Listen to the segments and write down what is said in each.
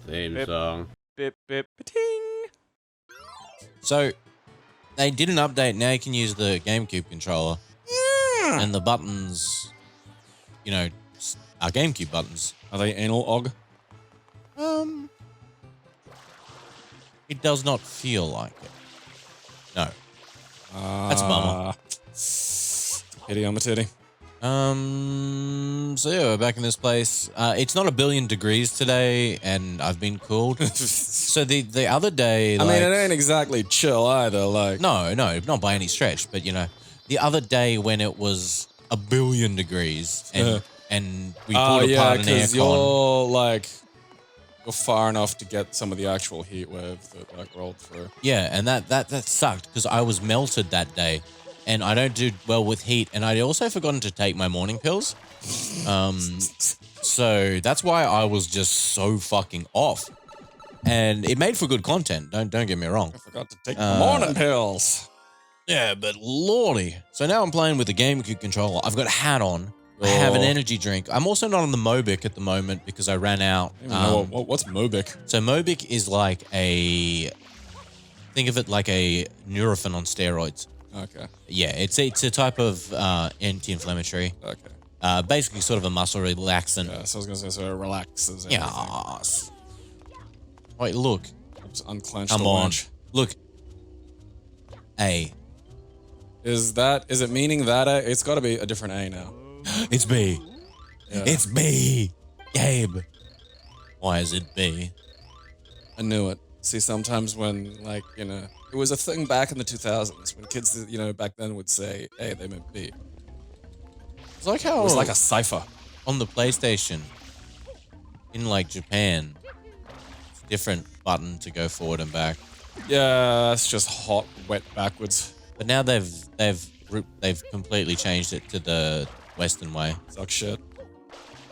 Theme song. Bip, bip, ting. So, they did an update. Now you can use the GameCube controller. And the buttons, you know, are GameCube buttons. Are they anal og? It does not feel like it. No. That's a bummer. Titty on the titty. So yeah, we're back in this place. It's not 1 billion degrees today, and I've been cooled. So the other day, I mean, it ain't exactly chill either. Like, no, not by any stretch. But you know, the other day when it was 1 billion degrees, and we pulled apart an aircon. You're like, you're far enough to get some of the actual heat wave that like rolled through. Yeah, and that sucked because I was melted that day. And I don't do well with heat. And I'd also forgotten to take my morning pills. So that's why I was just so fucking off. And it made for good content. Don't get me wrong. I forgot to take the morning pills. Yeah, but lordy. So now I'm playing with the GameCube controller. I've got a hat on. I have an energy drink. I'm also not on the Mobic at the moment because I ran out. I don't even know what's Mobic? So Mobic is like think of it like a Nurofen on steroids. Okay. Yeah, it's a type of anti-inflammatory. Okay. Basically sort of a muscle relaxant. Yeah, so I was going to say, so it relaxes everything. Yes. Wait, look. Oops, unclench Come the on. winch. Look. A. Is it meaning that A? It's got to be a different A now. It's B. Yeah. It's B. Gabe. Why is it B? I knew it. See, sometimes when, like, you know, it was a thing back in the 2000s when kids, you know, back then would say A, they meant B. It's like how... It was like a cipher. On the PlayStation, in like Japan, it's a different button to go forward and back. Yeah, it's just hot, wet backwards. But now they've completely changed it to the Western way. Suck shit.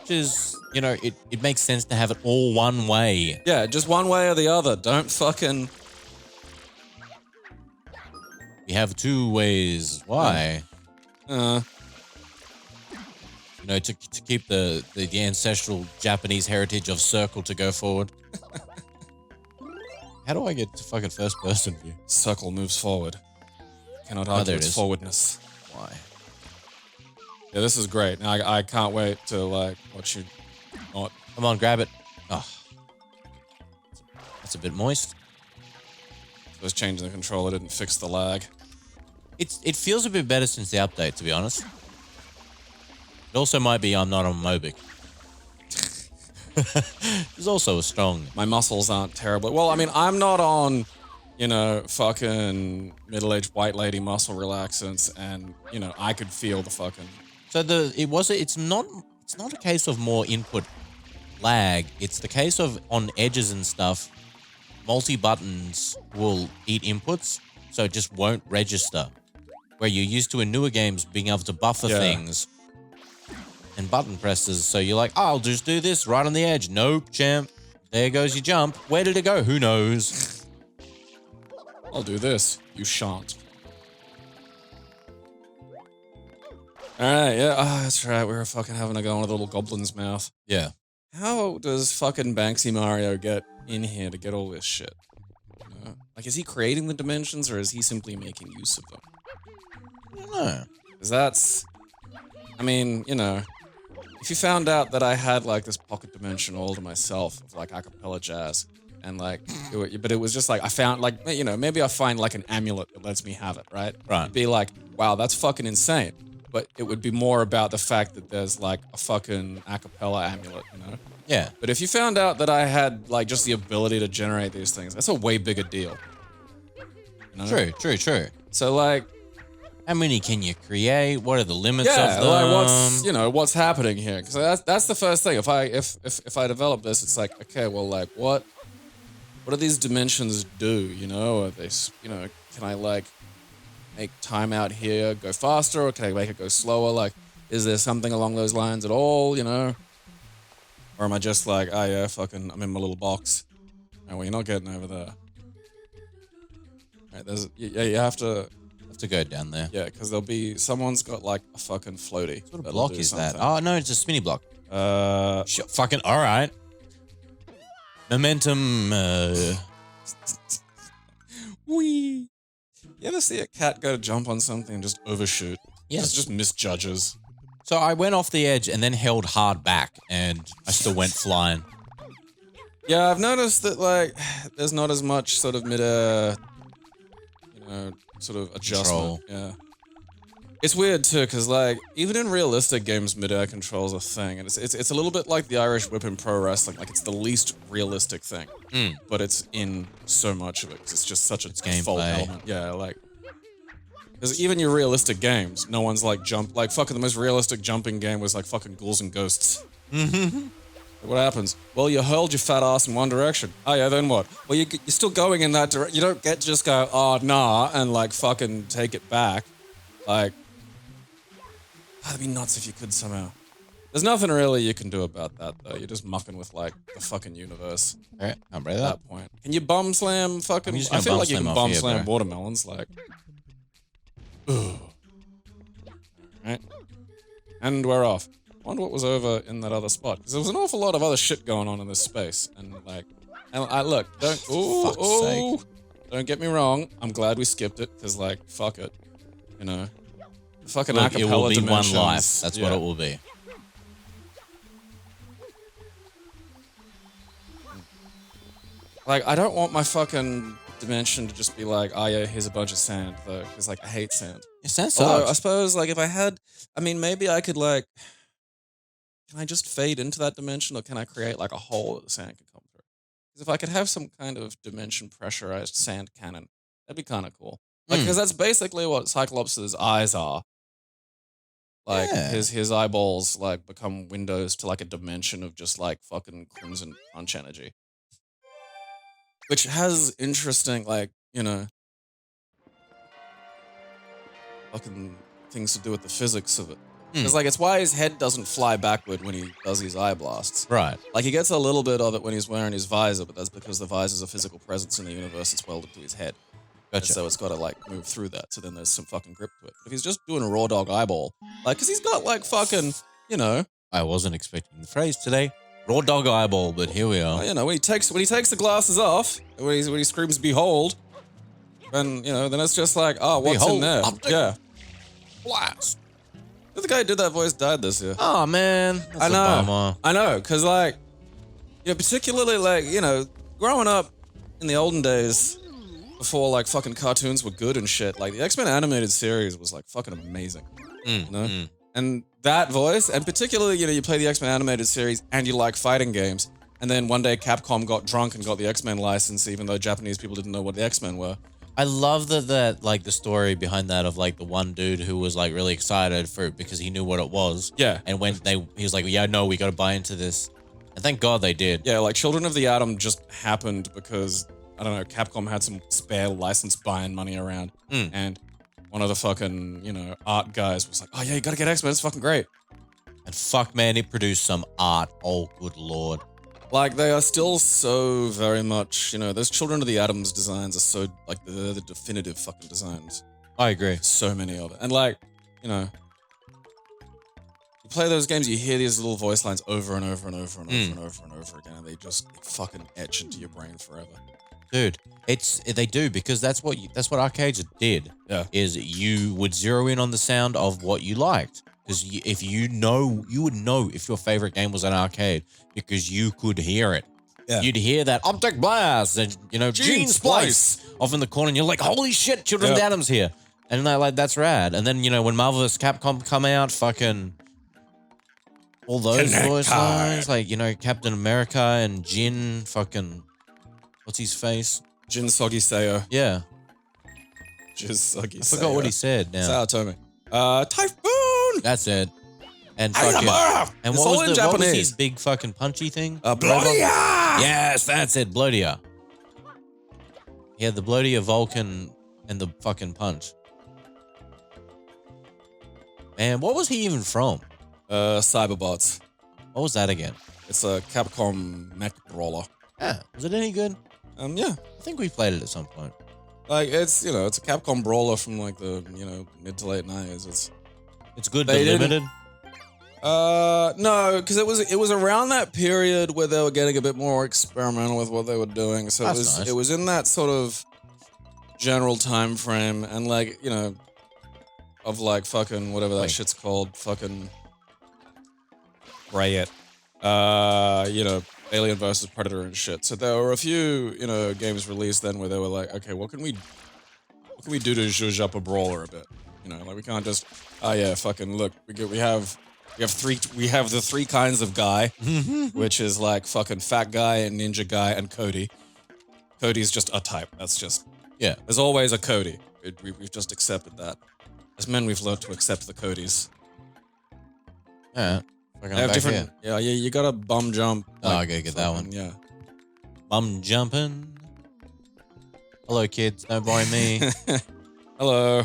Which is, you know, it makes sense to have it all one way. Yeah, just one way or the other. Don't fucking... We have two ways. Why? You know, to keep the ancestral Japanese heritage of circle to go forward. How do I get to fucking first person view? Circle moves forward. Cannot argue there it its is. forwardness. Why? Yeah, this is great. Now I can't wait to like watch you. Not. Come on, grab it. Oh, that's a bit moist. Just changing the controller didn't fix the lag. It feels a bit better since the update, to be honest. It also might be I'm not on Mobic. There's also a strong... My muscles aren't terrible. Well, I mean, I'm not on, you know, fucking middle-aged white lady muscle relaxants, and you know, I could feel the fucking. So it's not a case of more input lag. It's the case of on edges and stuff, multi-buttons will eat inputs, so it just won't register. Where you're used to in newer games being able to buffer things and button presses, so you're like, oh, I'll just do this right on the edge. Nope, champ. There goes your jump. Where did it go? Who knows? I'll do this. You shan't. Alright, yeah. Oh, that's right. We were fucking having a go into the little goblin's mouth. Yeah. How does fucking Banksy Mario get in here to get all this shit? You know? Like, is he creating the dimensions, or is he simply making use of them? I don't know. Because that's... I mean, you know... If you found out that I had, like, this pocket dimension all to myself of, like, a cappella jazz, and, like, but it was just, like, I found, like, you know, maybe I find, like, an amulet that lets me have it, right? Right. It'd be like, wow, that's fucking insane. But it would be more about the fact that there's, like, a fucking a cappella amulet, you know? Yeah. But if you found out that I had, like, just the ability to generate these things, that's a way bigger deal. You know? True. So, like... How many can you create? What are the limits of them? Like what's happening here? Because that's the first thing. If I develop this, it's like, okay, well, like, what do these dimensions do? You know, are they, you know, can I like make time out here go faster, or can I make it go slower? Like, is there something along those lines at all? You know, or am I just like, oh yeah, fucking, I'm in my little box. Oh, well, you're not getting over there. Right, you have to go down there. Yeah, because there'll be someone's got like a fucking floaty. What sort of block is that? Oh no, it's a spinny block. Fucking all right. Momentum. Whee! You ever see a cat go to jump on something and just overshoot? Yes. Just misjudges. So I went off the edge and then held hard back, and I still went flying. Yeah, I've noticed that, like, there's not as much sort of mid-air, sort of adjustment. Control. Yeah. It's weird, too, because, like, even in realistic games, mid-air control's a thing. And it's a little bit like the Irish whip in pro wrestling. Like, it's the least realistic thing. But it's in so much of it, because it's just such a default gameplay. element. Yeah, like... Because even your realistic games, no one's, like, like, fucking the most realistic jumping game was, like, fucking Ghouls and Ghosts. What happens? Well, you hurled your fat ass in one direction. Oh, yeah, then what? Well, you're still going in that direction. You don't get to just go, oh, nah, and, like, fucking take it back. Like... That'd be nuts if you could somehow. There's nothing really you can do about that, though. You're just mucking with, like, the fucking universe. Alright, I'm ready At that. that point. Can you bum slam fucking... I'm just I gonna feel bum like you slam can off bum here, slam bro. watermelons, like... Ugh. Right? And we're off. I wonder what was over in that other spot. Because there was an awful lot of other shit going on in this space. And, like... And I look, don't... Fuck's sake. Don't get me wrong. I'm glad we skipped it, because, like, fuck it. You know? Fucking Look, acapella it will be one dimensions. life. That's what it will be. Like, I don't want my fucking dimension to just be like, oh yeah, here's a bunch of sand, though. Because, like, I hate sand. It sounds Although, I sucks. suppose, like, if I had... I mean, maybe I could, like... Can I just fade into that dimension, or can I create, like, a hole that the sand can come through? Because if I could have some kind of dimension pressurized sand cannon, that'd be kind of cool. Like, because that's basically what Cyclops' eyes are. Like, Yeah. his eyeballs, like, become windows to, like, a dimension of just, like, fucking crimson punch energy. Which has interesting, like, fucking things to do with the physics of it. Because, like, it's why his head doesn't fly backward when he does his eye blasts. Right. Like, he gets a little bit of it when he's wearing his visor, but that's because the visor's a physical presence in the universe that's welded to his head. And Gotcha. so it's got to, like, move through that. So then there's some fucking grip to it. But if he's just doing a raw dog eyeball, like, because he's got, like, fucking, I wasn't expecting the phrase today. Raw dog eyeball, but here we are. when he takes the glasses off, when he screams "Behold," then then it's just like, oh, what's in Behold, there? optic Yeah. blast. The guy who did that voice died this year. Oh man, that's I a know. bummer. I know, because, like, particularly, like, growing up in the olden days, before, like, fucking cartoons were good and shit, like, the X-Men animated series was, like, fucking amazing. And that voice, and particularly, you play the X-Men animated series and you like fighting games, and then one day Capcom got drunk and got the X-Men license, even though Japanese people didn't know what the X-Men were. I love that like the story behind that of like the one dude who was like really excited for it because he knew what it was. Yeah. And when he was like, yeah, no, we got to buy into this. And thank God they did. Yeah, like, Children of the Atom just happened because, I don't know, Capcom had some spare license buying money around, and one of the fucking, art guys was like, oh yeah, you gotta get X-Men, it's fucking great. And fuck, man, it produced some art. Oh, good Lord. Like, they are still so very much, those Children of the Atoms designs are so, like, they're the definitive fucking designs. I agree. So many of it. And, like, you play those games, you hear these little voice lines over and over and over and over and over and over again, and they just fucking etch into your brain forever. Dude, they do, because that's what arcades did. Yeah. Is you would zero in on the sound of what you liked. Because if you would know if your favorite game was an arcade because you could hear it. Yeah. You'd hear that optic blast and Gene Splice off in the corner, and you're like, holy shit, Children of the Atom's here. And they're like, that's rad. And then, when Marvel vs. Capcom come out, fucking all those voice lines, like, Captain America and Jin, fucking, what's his face? Jin Soggy Sayo. Yeah. Jin Soggy Sayo. I forgot what he said now. Sao Tome. Typhoon! That's it. And fucking, and It's what all was in what was Japanese. his big fucking punchy thing? Blodia! Yes, that's it, Blodia. He had the Blodia Vulcan and the fucking punch. Man, what was he even from? Cyberbots. What was that again? It's a Capcom mech brawler. Yeah, was it any good? Yeah. I think we played it at some point. Like, it's, it's a Capcom brawler from, like, the, mid to late 90s. It's good, They but didn't- limited. No, because it was around that period where they were getting a bit more experimental with what they were doing. So That's nice. it was in that sort of general time frame, and like, you know, of like fucking whatever that shit's called, fucking Rayet. You know, Alien versus Predator and shit. So there were a few, you know, games released then where they were like, okay, what can we do to zhuzh up a brawler a bit? You know, like we can't just, oh yeah, fucking look, we have the three kinds of guy, which is like fucking fat guy and ninja guy and Cody. Cody's just a type. That's just, yeah. There's always a Cody. We've just accepted that. As men, we've learned to accept the Codys. Yeah. They have different. Yeah, you got a bum jump. Oh, I gotta get that one. Yeah. Bum jumping. Hello, kids. Don't mind me. Hello.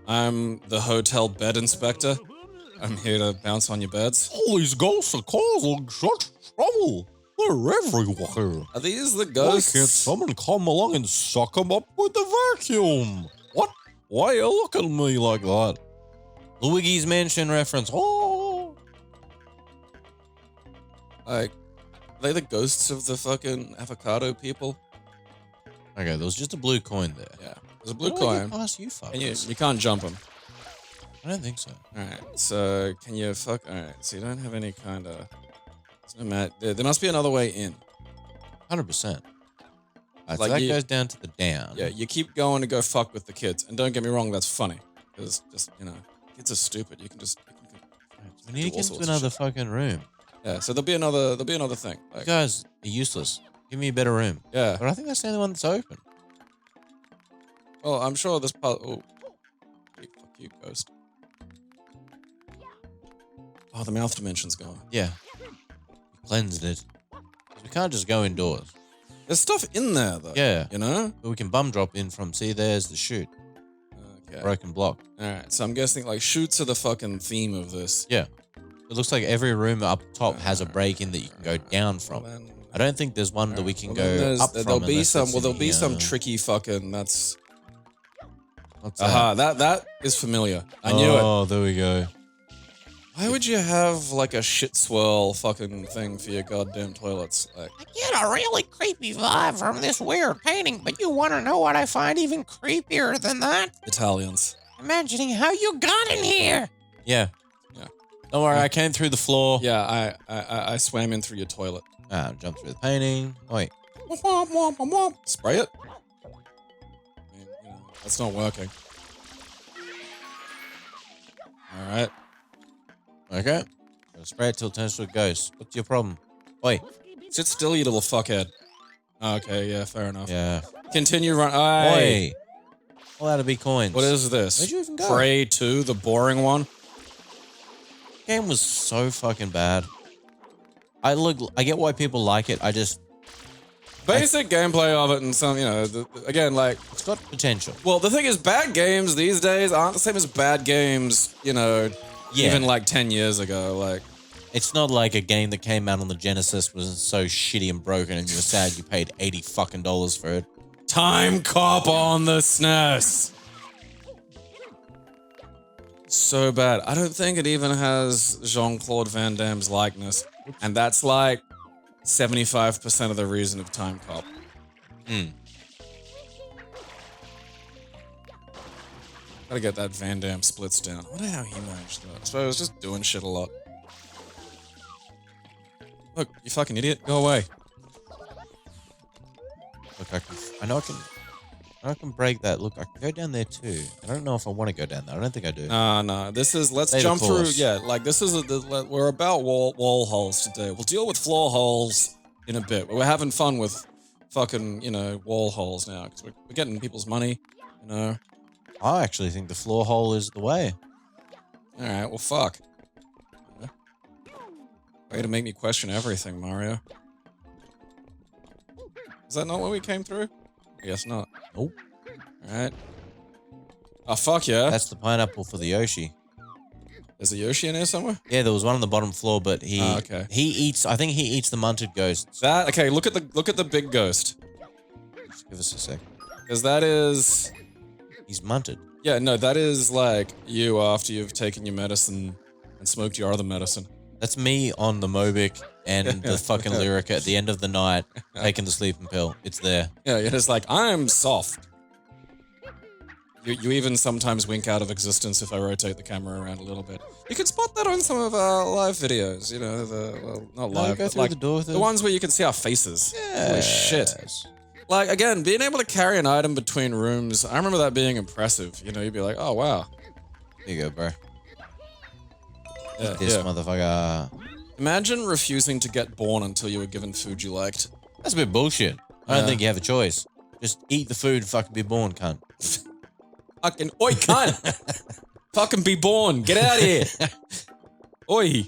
I'm the hotel bed inspector. I'm here to bounce on your beds. All these ghosts are causing such trouble. They're everywhere. Are these the ghosts? Why can't someone come along and suck them up with the vacuum? What? Why you look at me like that? Luigi's Mansion reference. Oh. Like, are they the ghosts of the fucking avocado people? Okay, there was just a blue coin there. Yeah, there's a blue coin. Past you, And you can't jump them. I don't think so. Alright, so can you fuck? Alright, so you don't have any kind of. There must be another way in. 100%. Like so that you- goes down to the down. Yeah, you keep going to go fuck with the kids. And don't get me wrong, that's funny. Because just, you know, kids are stupid. You can just. We need to do all get into sorts of another shit. fucking room. Yeah, so there'll be another thing. You Like, guys are useless. Give me a better room. yeah. But I think that's the only one that's open. Well, I'm sure this part. Oh, fuck you, ghost. Oh, the mouth dimension's gone. Yeah. We cleansed it. We can't just go indoors. There's stuff in there, though. Yeah. You know? But we can bum drop in from, see, there's the chute. Okay. Broken block. Alright, so I'm guessing, like, shoots are the fucking theme of this. Yeah. It looks like every room up top has a break in that you can go down from. Well, then, I don't think there's one that we can then go there's- up from. There'll be unless some. it's Well, in there'll be some here. tricky fucking. That's. What's that? Aha, that is familiar. I knew it. Oh, there we go. Why would you have like a shit swirl fucking thing for your goddamn toilets? Like, I get a really creepy vibe from this weird painting, but you want to know what I find even creepier than that? Italians. Imagining how you got in here. Yeah. Yeah. Don't worry, I came through the floor. Yeah, I swam in through your toilet. Jumped through the painting. Oh, wait. Spray it. I mean, you know, that's not working. All right. Okay. Gonna spray it till it turns to a ghost. What's your problem? Wait. Sit still, you little fuckhead. Okay, yeah, fair enough. Yeah. Continue run. Aye. Wait. All out of big coins. What is this? Where'd you even go? Prey 2, the boring one. Game was so fucking bad. I get why people like it. I just, Basic gameplay of it and some, you know, again, like, it's got potential. well, the thing is, bad games these days aren't the same as bad games, you know, Yeah. even like 10 years ago. Like, It's not like a game that came out on the Genesis was so shitty and broken and you were sad you paid $80 fucking for it. Time Cop on the SNES. So bad. I don't think it even has Jean-Claude Van Damme's likeness. And that's like 75% of the reason of Time Cop. Gotta get that Van Damme splits down. I wonder how he managed that. So I was just doing shit a lot. Look, you fucking idiot. Go away. Look, I know I can break that. Look, I can go down there too. I don't know if I want to go down there. I don't think I do. No. This is, let's Stay the jump through. course. Yeah, like this is, we're about wall holes today. We'll deal with floor holes in a bit. But we're having fun with fucking, you know, wall holes now. Because we're getting people's money, you know. I actually think the floor hole is the way. Alright, well, fuck. Yeah. Way to make me question everything, Mario. Is that not what we came through? I guess not. Nope. Alright. Oh, fuck yeah. That's the pineapple for the Yoshi. There's a Yoshi in here somewhere? Yeah, there was one on the bottom floor, but he okay. he eats. I think he eats the munted ghosts. That, okay, look at the big ghost. Just give us a sec. Because that is... He's munted. Yeah, no, that is like you after you've taken your medicine and smoked your other medicine. That's me on the Mobic and the fucking lyric at the end of the night, taking the sleeping pill. It's there. Yeah, you're just like, I'm soft. You even sometimes wink out of existence if I rotate the camera around a little bit. You can spot that on some of our live videos, you know, not live, go but through like the door with the it. ones where you can see our faces. Holy shit. Yes. Like, again, being able to carry an item between rooms, I remember that being impressive. You know, you'd be like, oh, wow. Here you go, bro. Yeah, This yeah. motherfucker. Imagine refusing to get born until you were given food you liked. That's a bit bullshit. I don't Yeah. think you have a choice. Just eat the food and fucking be born, cunt. Fucking, oi, cunt! Fucking be born. Get out of here. Oi.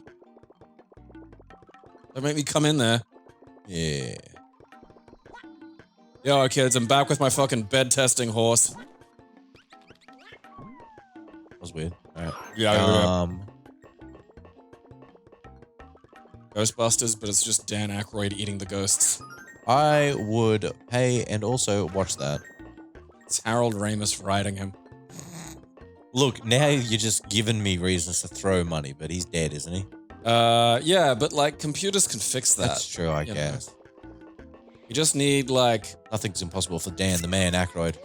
Don't make me come in there. Yeah. Yo, kids, I'm back with my fucking bed testing horse. That was weird. Alright. Yeah. Ghostbusters, but it's just Dan Aykroyd eating the ghosts. I would pay and also watch that. It's Harold Ramis riding him. Look, now you're just giving me reasons to throw money, but he's dead, isn't he? Yeah, but like computers can fix that. That's true, I you know. guess. You just need like Nothing's impossible for Dan, the man, Aykroyd.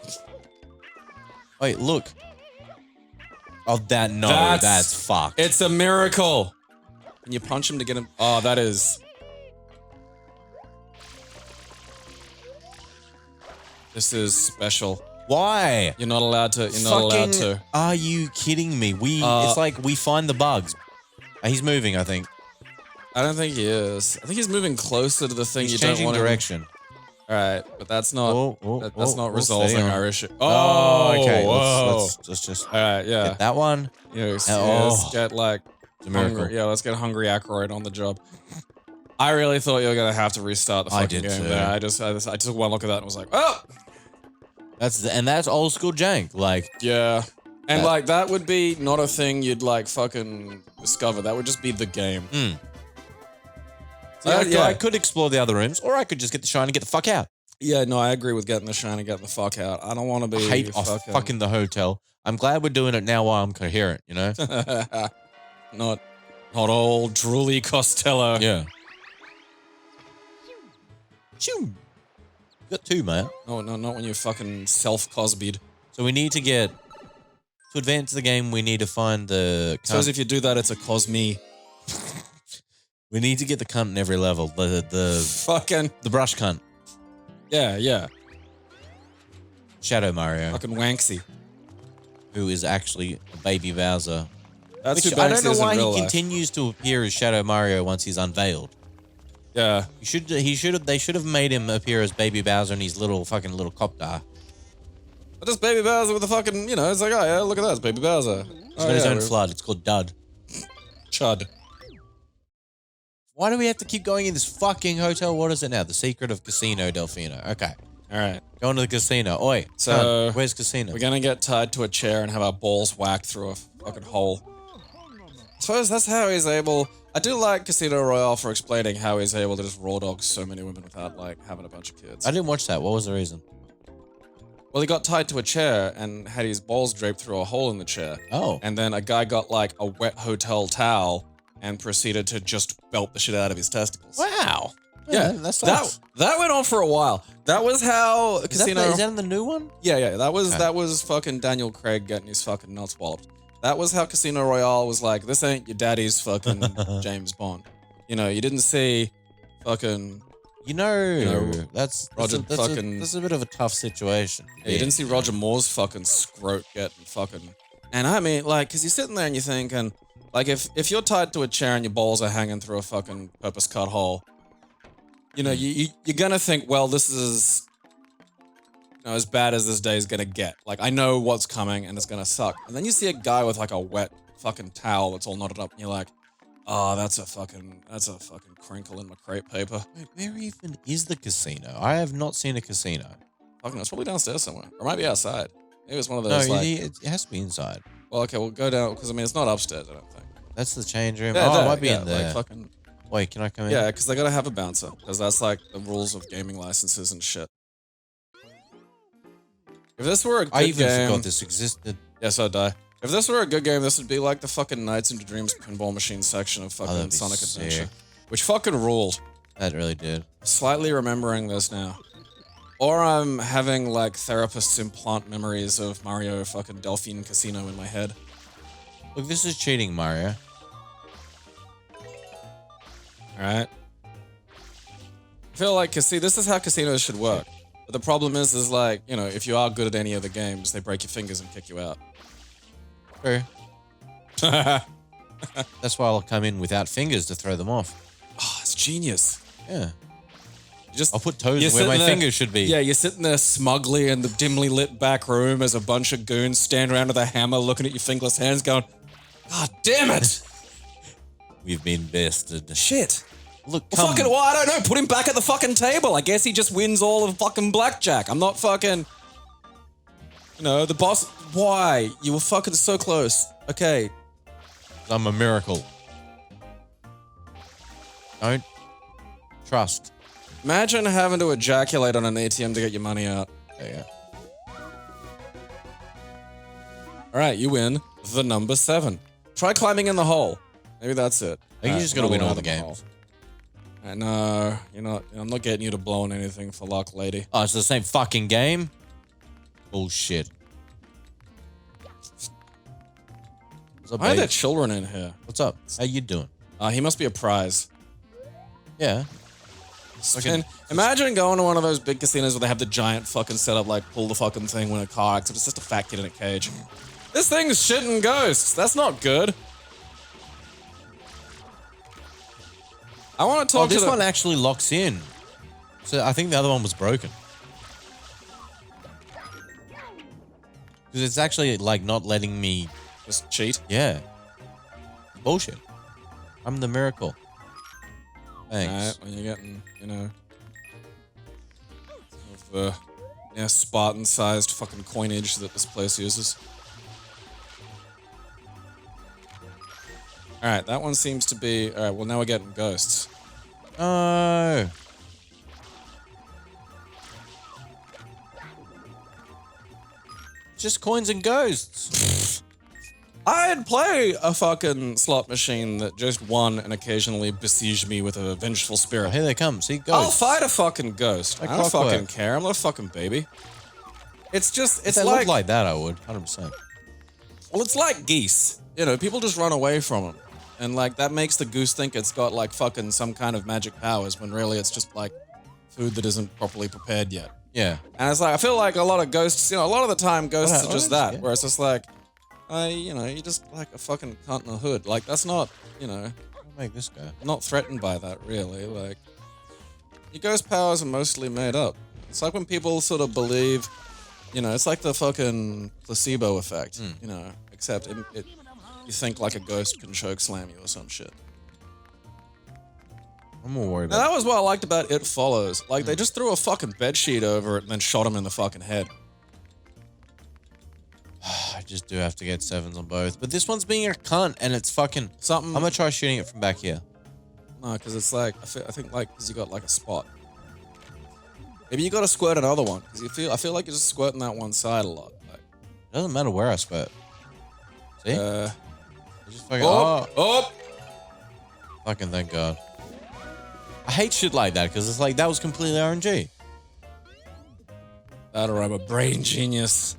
Wait, look. Oh, that's fucked. it's a miracle. Can you punch him to get him? Oh, that is. This is special. Why? You're not allowed to. You're not allowed to. Are you kidding me? It's like we find the bugs. He's moving, I think. I don't think he is. I think he's moving closer to the thing He's you don't changing want direction. All right, but that's not. That's not resolving steady on. our issue. Oh, okay. Whoa. Let's just All right, yeah. get that one. Yes, Oh. let's get like It's a miracle. hungry. Yeah, let's get hungry Aykroyd on the job. I really thought you were gonna have to restart the I fucking did game too. there. I took one look at that and was like, oh, That's old school jank. Like, yeah. And That- like that would be not a thing you'd like fucking discover. That would just be the game. I could explore the other rooms, or I could just get the shine and get the fuck out. Yeah, no, I agree with getting the shine and getting the fuck out. I don't want to I be hate fucking the hotel. I'm glad we're doing it now while I'm coherent, you know? not old drooly Costello. Yeah. Shoo. You got two, man. No, not when you fucking self-Cosby'd. So we need to advance the game, we need to find the I suppose cunt. if you do that, it's a Cosme. We need to get the cunt in every level. The Fucking, brush cunt. yeah. Shadow Mario, Fucking Wanksy. who is actually a baby Bowser. That's Which who I Banksy don't know is in why real he life. continues to appear as Shadow Mario once he's unveiled. Yeah. They should have made him appear as Baby Bowser in his little copter. But just Baby Bowser with a fucking, you know, it's like, oh yeah, look at that, it's Baby Bowser. He's got his own flood. It's called Dud. Chud. Why do we have to keep going in this fucking hotel? What is it now? The Secret of Casino Delfino. Okay. Alright. Going to the casino. Oi. So, cunt, where's casino? We're gonna get tied to a chair and have our balls whacked through a fucking hole. I suppose that's how he's able... I do like Casino Royale for explaining how he's able to just raw dog so many women without, like, having a bunch of kids. I didn't watch that. What was the reason? Well, he got tied to a chair and had his balls draped through a hole in the chair. Oh. And then a guy got, like, a wet hotel towel and proceeded to just belt the shit out of his testicles. Wow. Yeah, that sucks. that went on for a while. That was how Casino... Is that in the new one? Yeah, that was Okay. that was fucking Daniel Craig getting his fucking nuts walloped. That was how Casino Royale was like, this ain't your daddy's fucking James Bond. You know, you didn't see fucking... You know, know, that's Roger a fucking- that's a bit of a tough situation. Yeah, you didn't see Roger Moore's fucking scrote getting fucking... And I mean, like, because you're sitting there and you're thinking, like, if you're tied to a chair and your balls are hanging through a fucking purpose-cut hole, you know, you're gonna think, well, this is... You know, as bad as this day is gonna get. Like, I know what's coming and it's gonna suck. And then you see a guy with like a wet fucking towel that's all knotted up and you're like, oh, that's a fucking crinkle in my crepe paper. Wait, where even is the casino? I have not seen a casino. Fucking, it's probably downstairs somewhere. Or it might be outside. Maybe it's one of No, those like, it has to be inside. well, okay, we'll go down, because I mean, it's not upstairs, I don't think. That's the change room. Yeah, Oh, there, it might be yeah, in there. Like fucking, Wait, can I come in? yeah, because they gotta have a bouncer, because that's like the rules of gaming licenses and shit. If this were a good I even game, forgot this existed. yeah, so die. If this were a good game, this would be like the fucking Nights into Dreams pinball machine section of fucking that'd be Sonic sick. Adventure. Which fucking ruled. That really did. Slightly remembering this now. Or I'm having like therapists implant memories of Mario fucking Delphine Casino in my head. Look, this is cheating, Mario. Alright. I feel like, see, this is how casinos should work. But the problem is like, you know, if you are good at any of the games, they break your fingers and kick you out. True. That's why I'll come in without fingers to throw them off. Oh, it's genius. Yeah. Just I'll put toes you're where my sitting there- fingers should be. Yeah, you're sitting there smugly in the dimly lit back room as a bunch of goons stand around with a hammer looking at your fingerless hands going, God damn it! We've been bested. Shit. Look, Well, come. fucking, well, I don't know. Put him back at the fucking table. I guess he just wins all of fucking blackjack. I'm not fucking... You know, the boss... Why? You were fucking so close. Okay. I'm a miracle. Don't trust. Imagine having to ejaculate on an ATM to get your money out. There you go. Alright, you win the number 7. Try climbing in the hole. Maybe that's it. I think you just gotta win all the games. No, you're not. I'm not getting you to blow on anything for luck, lady. Oh, it's the same fucking game? Bullshit. What's up, Why are there babe? children in here? What's up? How you doing? He must be a prize. Yeah. And imagine going to one of those big casinos where they have the giant fucking setup, like pull the fucking thing when a car accident. It's just a fat kid in a cage. This thing's shitting ghosts. That's not good. I want to talk to this the... one actually locks in. So I think the other one was broken. Because it's actually like not letting me. Just cheat. Yeah. Bullshit. I'm the miracle. Thanks. Alright, when you're getting, you know... of the Spartan-sized fucking coinage that this place uses. Alright, that one seems to be... Alright, well now we're getting ghosts. Oh. Just coins and ghosts. I'd play a fucking slot machine that just won and occasionally besieged me with a vengeful Oh, spirit. here they come. See, I'll ghosts. fight a fucking ghost. Like I don't clockwork. fucking care. I'm not a fucking baby. It's just, If it's they like... look like that, I would. 100%. Well, it's like geese. You know, people just run away from them. And, like, that makes the goose think it's got, like, fucking some kind of magic powers when really it's just, like, food that isn't properly prepared yet. Yeah. And it's like, I feel like a lot of ghosts, you know, a lot of the time ghosts What, are just orange? that, Yeah. where it's just like, you know, you're just like a fucking cunt in a hood. Like, that's not, you know, I'll make this guy. not threatened by that, really. Like, your ghost powers are mostly made up. It's like when people sort of believe, you know, it's like the fucking placebo effect, you know, except you think like a ghost can choke slam you or some shit. I'm more worried Now, about that was what I liked about It Follows. Like, they just threw a fucking bedsheet over it and then shot him in the fucking head. I just do have to get 7s on both. But this one's being a cunt and it's fucking... Something... I'm gonna try shooting it from back here. No, because it's like, I think like, because you got like a spot. Maybe you got to squirt another one, because I feel like you're just squirting that one side a lot. Like, It doesn't matter where I squirt. See? It's just fucking... oh! Fucking thank God. I hate shit like that because it's like, that was completely RNG. That or I'm a brain genius.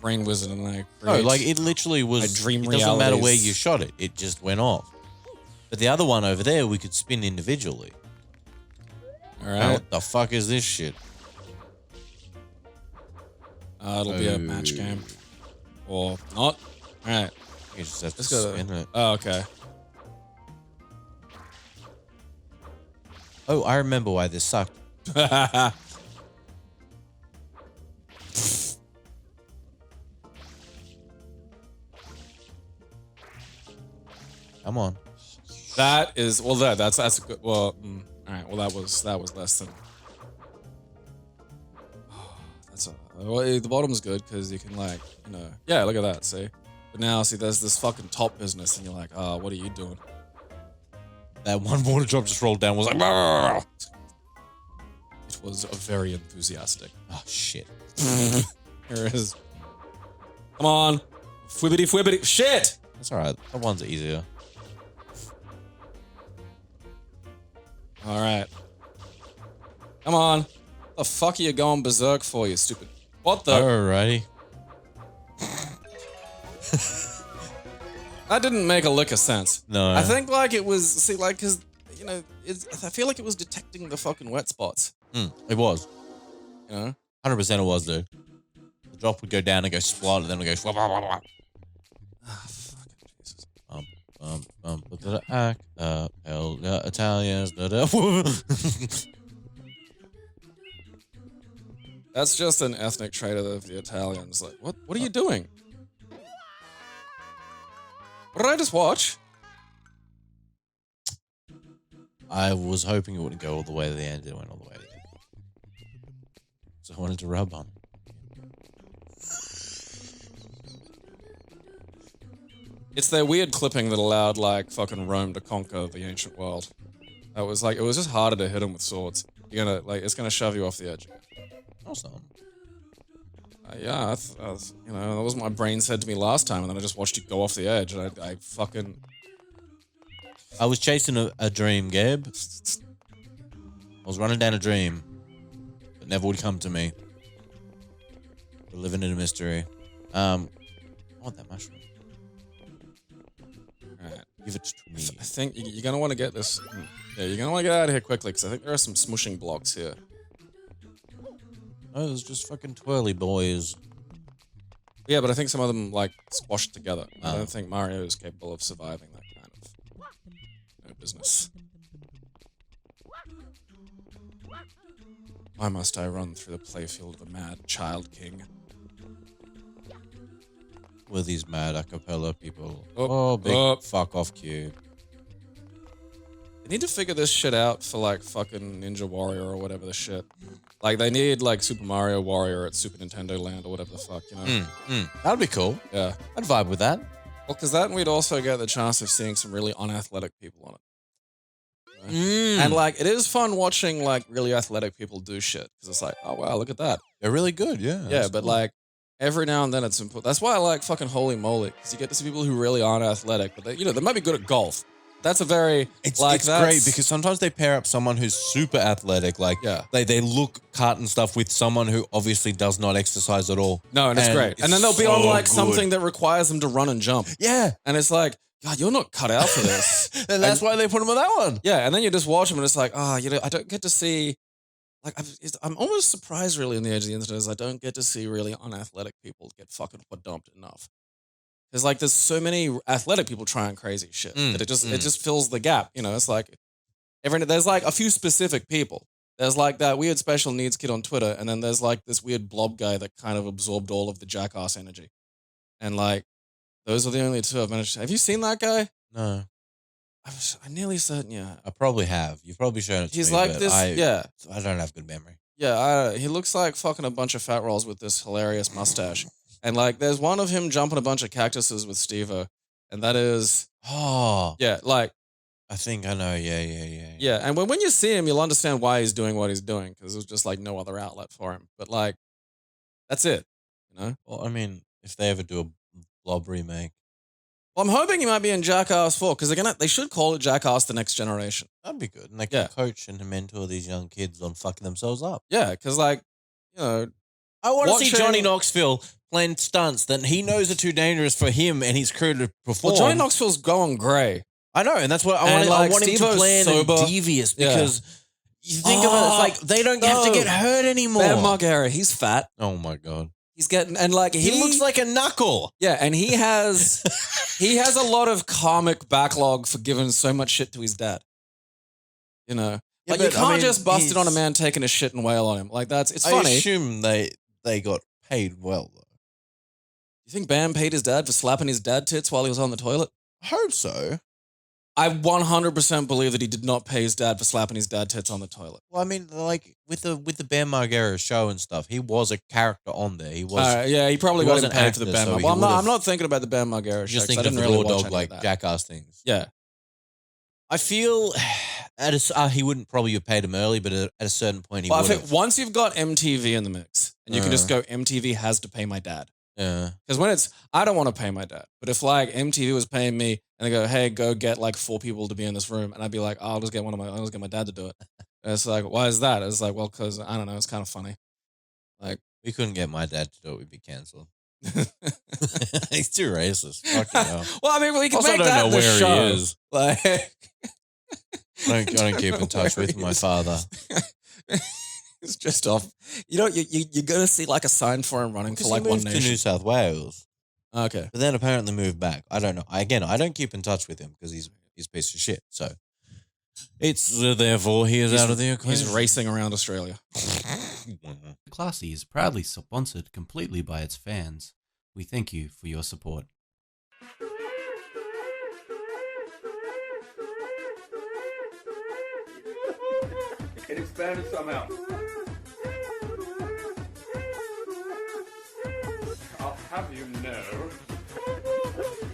Brain wizard and I No, create... like it literally was... my dream it doesn't matter where realities. you shot it. It just went off. But the other one over there, we could spin individually. Now, Alright. what the fuck is this shit? It'll be a match game. Or not. Alright. You just have to Let's go. spin it. Oh, okay. Oh, I remember why this sucked. Come on. That is... Well, that's a good... Well, alright. Well, that was less than... That's a... Well, the bottom's good, because you can, like, you know... Yeah, look at that, see? But now, see, there's this fucking top business, and you're like, what are you doing? That one water drop just rolled down was like... "Brrr." It was a very enthusiastic. Oh, shit. Here is... Come on. Fwibbity fwibbity. Shit! That's all right. That one's easier. All right. Come on. What the fuck are you going berserk for, you stupid? What the? Alrighty. That didn't make a lick of sense. No. I think like it was, see, like, cause, you know, I feel like it was detecting the fucking wet spots. It was. You know? 100% it was, dude. The drop would go down and go splot, and then it would go swap. Ah, fucking Jesus. Italians. That's just an ethnic trait of the Italians. Like, what are you doing? What did I just watch? I was hoping it wouldn't go all the way to the end. It went all the way to the end. So I wanted to rub on it. It's their weird clipping that allowed, like, fucking Rome to conquer the ancient world. That was like, it was just harder to hit them with swords. You're gonna, like, it's gonna shove you off the edge. Awesome. Yeah, you know, that was what my brain said to me last time, and then I just watched you go off the edge, and I fucking... I was chasing a dream, Gabe. I was running down a dream that never would come to me. We're living in a mystery. I want that mushroom. Alright. Give it to me. I think you're gonna want to get this... Yeah, you're gonna want to get out of here quickly, because I think there are some smushing blocks here. Oh, there's just fucking twirly boys. Yeah, but I think some of them, like, squashed together. I don't think Mario is capable of surviving that kind of business. Why must I run through the playfield of a mad child king? With these mad a cappella people. Oh, big fuck off cube. They need to figure this shit out for, like, fucking Ninja Warrior or whatever the shit. Like, they need, like, Super Mario Warrior at Super Nintendo Land or whatever the fuck, you know? That'd be cool. Yeah. I'd vibe with that. Well, because that we'd also get the chance of seeing some really unathletic people on it. You know? And, like, it is fun watching, like, really athletic people do shit. Because it's like, oh, wow, look at that. They're really good, yeah. Yeah, but, like, every now and then it's important. That's why I like fucking Holy Moly. Because you get to see people who really aren't athletic. But, they, you know, they might be good at golf. That's a very... It's that's great because sometimes they pair up someone who's super athletic. Like, they look cut and stuff with someone who obviously does not exercise at all. No, and it's great. And then they'll be on, like, good. something that requires them to run and jump. Yeah. And it's like, God, you're not cut out for this. And that's why they put him on that one. Yeah, and then you just watch them and it's like, you know, I don't get to see... Like, I'm almost surprised, really, on the edge of the internet is I don't get to see really unathletic people get fucking dumped enough. Because, like, there's so many athletic people trying crazy shit that it just fills the gap. You know, it's like, there's, like, a few specific people. There's, like, that weird special needs kid on Twitter, and then there's, like, this weird blob guy that kind of absorbed all of the jackass energy. And, like, those are the only two I've managed to... Have you seen that guy? No. I'm nearly certain, yeah. I probably have. You've probably shown it to me. He's like this, I don't have good memory. Yeah, he looks like fucking a bunch of fat rolls with this hilarious mustache. And, like, there's one of him jumping a bunch of cactuses with Steve-O. And that is... Oh. Yeah, like... I think I know. Yeah. Yeah, and when you see him, you'll understand why he's doing what he's doing. Because there's just, like, no other outlet for him. But, like, that's it. You know? Well, I mean, if they ever do a Blob remake. Well, I'm hoping he might be in Jackass 4. Because they should call it Jackass The Next Generation. That'd be good. And they can coach and mentor these young kids on fucking themselves up. Yeah, because, like, you know... I want to see Johnny Knoxville playing stunts that he knows are too dangerous for him and his crew to perform. Well, Johnny Knoxville's going grey. I know, and that's what I want him to plan sober. and devious because you think of it, it's like they don't have to get hurt anymore. Bam Margera, he's fat. Oh my God. He's getting, and like he looks like a knuckle. Yeah, and he has a lot of karmic backlog for giving so much shit to his dad. You know? Yeah, like you can't just bust it on a man taking a shit and wail on him. Like it's funny. I assume they got paid well though. You think Bam paid his dad for slapping his dad tits while he was on the toilet? I hope so. I 100% believe that he did not pay his dad for slapping his dad tits on the toilet. Well, I mean, like with the Bam Margera show and stuff, he was a character on there. He was. Yeah, he probably got paid for the Bam. So well, I'm not thinking about the Bam Margera show. Just think I didn't of the really raw watch dog like that. Jackass things. Yeah, I feel he wouldn't probably have paid him early, but at a certain point he would. I think once you've got MTV in the mix, and you can just go, MTV has to pay my dad. Yeah. Because when it's, I don't want to pay my dad. But if like MTV was paying me and they go, hey, go get like 4 people to be in this room, and I'd be like, oh, I'll just get my dad to do it. And it's like, why is that? It's like, well, because I don't know, it's kind of funny. Like, We couldn't get my dad to do it. We'd be cancelled. He's too racist. Fucking hell. well, I mean, we can Also, make I don't that know the where he show. is. Like, I don't keep in touch with my father. It's just off. You know, you're gonna see like a sign for him running for Because like he One moved to Nation. New South Wales, Okay. but then apparently moved back. I don't know. I don't keep in touch with him because he's a piece of shit. So it's therefore he is out of the equation. He's racing around Australia. Classy is proudly sponsored completely by its fans. We thank you for your support. It expanded somehow. I'll have you know.